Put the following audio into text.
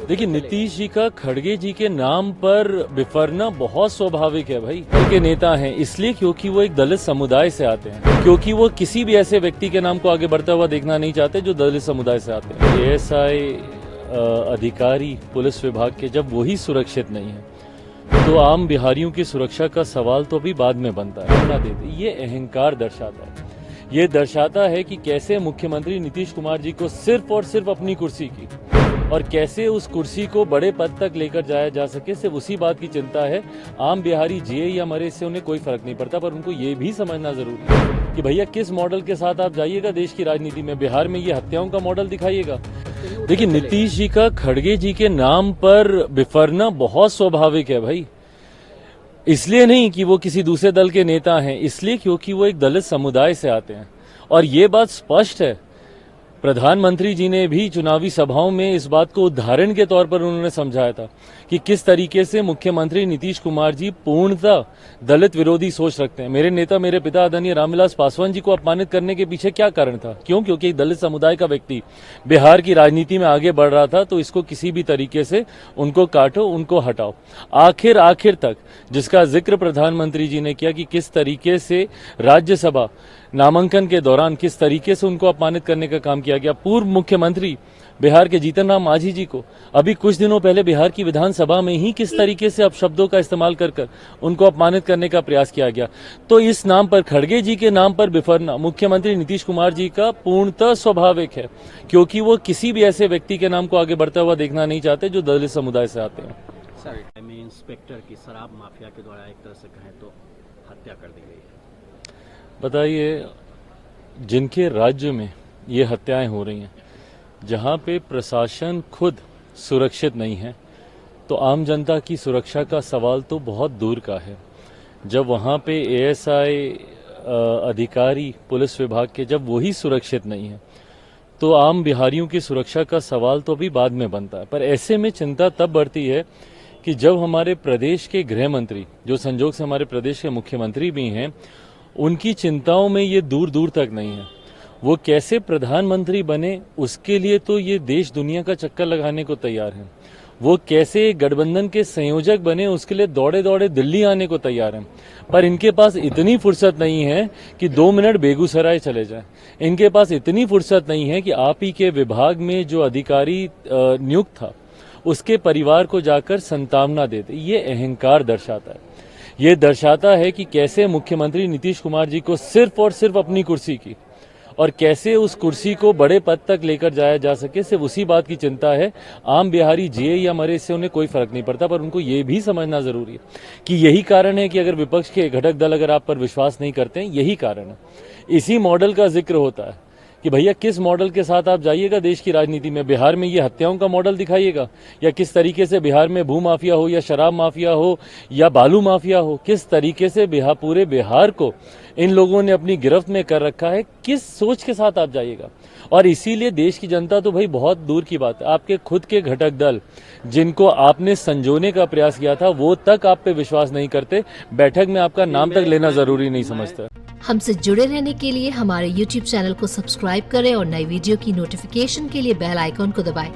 देखिए, नीतीश जी का खड़गे जी के नाम पर बिफरना बहुत स्वाभाविक है भाई। के नेता हैं इसलिए क्योंकि वो एक दलित समुदाय से आते हैं, क्योंकि वो किसी भी ऐसे व्यक्ति के नाम को आगे बढ़ता हुआ देखना नहीं चाहते जो दलित समुदाय से आते हैं। एएसआई अधिकारी पुलिस विभाग के जब वही सुरक्षित नहीं है तो आम बिहारियों की सुरक्षा का सवाल तो अभी बाद में बनता है ना देते। ये अहंकार दर्शाता है, ये दर्शाता है कि कैसे मुख्यमंत्री नीतीश कुमार जी को सिर्फ और सिर्फ अपनी कुर्सी की और कैसे उस कुर्सी को बड़े पद तक लेकर जाया जा सके, सिर्फ उसी बात की चिंता है। आम बिहारी जिए या मरे इससे उन्हें कोई फर्क नहीं पड़ता, पर उनको ये भी समझना जरूरी है कि भैया किस मॉडल के साथ आप जाइएगा देश की राजनीति में। बिहार में ये हत्याओं का मॉडल दिखाइएगा। देखिए, नीतीश जी का खड़गे जी के नाम पर बिफरना बहुत स्वाभाविक है भाई। इसलिए नहीं कि वो किसी दूसरे दल के नेता हैं, इसलिए क्योंकि वो एक दलित समुदाय से आते हैं। और ये बात स्पष्ट है, प्रधानमंत्री जी ने भी चुनावी सभाओं में इस बात को उदाहरण के तौर पर उन्होंने समझाया था कि किस तरीके से मुख्यमंत्री नीतीश कुमार जी पूर्णतः दलित विरोधी सोच रखते हैं। मेरे नेता, मेरे पिता आदरणीय रामविलास पासवान जी को अपमानित करने के पीछे क्या कारण था? क्यों? क्योंकि एक दलित समुदाय का व्यक्ति बिहार की राजनीति में आगे बढ़ रहा था, तो इसको किसी भी तरीके से उनको काटो, उनको हटाओ। आखिर तक जिसका जिक्र प्रधानमंत्री जी ने किया कि किस तरीके से राज्यसभा नामांकन के दौरान किस तरीके से उनको अपमानित करने का काम किया गया। पूर्व मुख्यमंत्री बिहार के जीतन राम मांझी जी को अभी कुछ दिनों पहले बिहार की विधानसभा में ही किस तरीके से अपशब्दों का इस्तेमाल कर उनको अपमानित करने का प्रयास किया गया। तो इस नाम पर, खड़गे जी के नाम पर बिफरना मुख्यमंत्री नीतीश कुमार जी का पूर्णतः स्वाभाविक है, क्योंकि वो किसी भी ऐसे व्यक्ति के नाम को आगे बढ़ता हुआ देखना नहीं चाहते जो दलित समुदाय से आते हैं। सर, में इंस्पेक्टर की शराब माफिया के द्वारा एक तरह से कहें तो हत्या कर दी गई है। बताइए, जिनके राज्य में ये हत्याएं हो रही हैं, जहां पे प्रशासन खुद सुरक्षित नहीं है, तो आम जनता की सुरक्षा का सवाल तो बहुत दूर का है। जब वहां पे एएसआई अधिकारी पुलिस विभाग के जब वही सुरक्षित नहीं है तो आम बिहारियों की सुरक्षा का सवाल तो अभी बाद में बनता है। पर ऐसे में चिंता तब बढ़ती है कि जब हमारे प्रदेश के गृह मंत्री, जो संजोग से हमारे प्रदेश के मुख्यमंत्री भी हैं, उनकी चिंताओं में ये दूर दूर तक नहीं है। वो कैसे प्रधानमंत्री बने उसके लिए तो ये देश दुनिया का चक्कर लगाने को तैयार है। वो कैसे गठबंधन के संयोजक बने उसके लिए दौड़े दौड़े दिल्ली आने को तैयार हैं। पर इनके पास इतनी फुर्सत नहीं है कि 2 मिनट बेगूसराय चले जाएं। इनके पास इतनी फुर्सत नहीं है कि आप ही के विभाग में जो अधिकारी नियुक्त था उसके परिवार को जाकर संतावना देते। ये अहंकार दर्शाता है, ये दर्शाता है कि कैसे मुख्यमंत्री नीतीश कुमार जी को सिर्फ और सिर्फ अपनी कुर्सी की और कैसे उस कुर्सी को बड़े पद तक लेकर जाया जा सके, सिर्फ उसी बात की चिंता है। आम बिहारी जिए या मरे इससे उन्हें कोई फर्क नहीं पड़ता, पर उनको ये भी समझना जरूरी है कि यही कारण है कि अगर विपक्ष के घटक दल अगर आप पर विश्वास नहीं करते हैं, यही कारण है। इसी मॉडल का जिक्र होता है कि भैया किस मॉडल के साथ आप जाइएगा देश की राजनीति में। बिहार में ये हत्याओं का मॉडल दिखाइएगा, या किस तरीके से बिहार में भू माफिया हो या शराब माफिया हो या बालू माफिया हो, किस तरीके से पूरे बिहार को इन लोगों ने अपनी गिरफ्त में कर रखा है, किस सोच के साथ आप जाइएगा। और इसीलिए देश की जनता तो भाई बहुत दूर की बात है, आपके खुद के घटक दल जिनको आपने संजोने का प्रयास किया था वो तक आप पे विश्वास नहीं करते, बैठक में आपका नाम तक लेना जरूरी नहीं समझता। हमसे जुड़े रहने के लिए हमारे YouTube चैनल को सब्सक्राइब करें और नई वीडियो की नोटिफिकेशन के लिए बेल आइकॉन को दबाएं।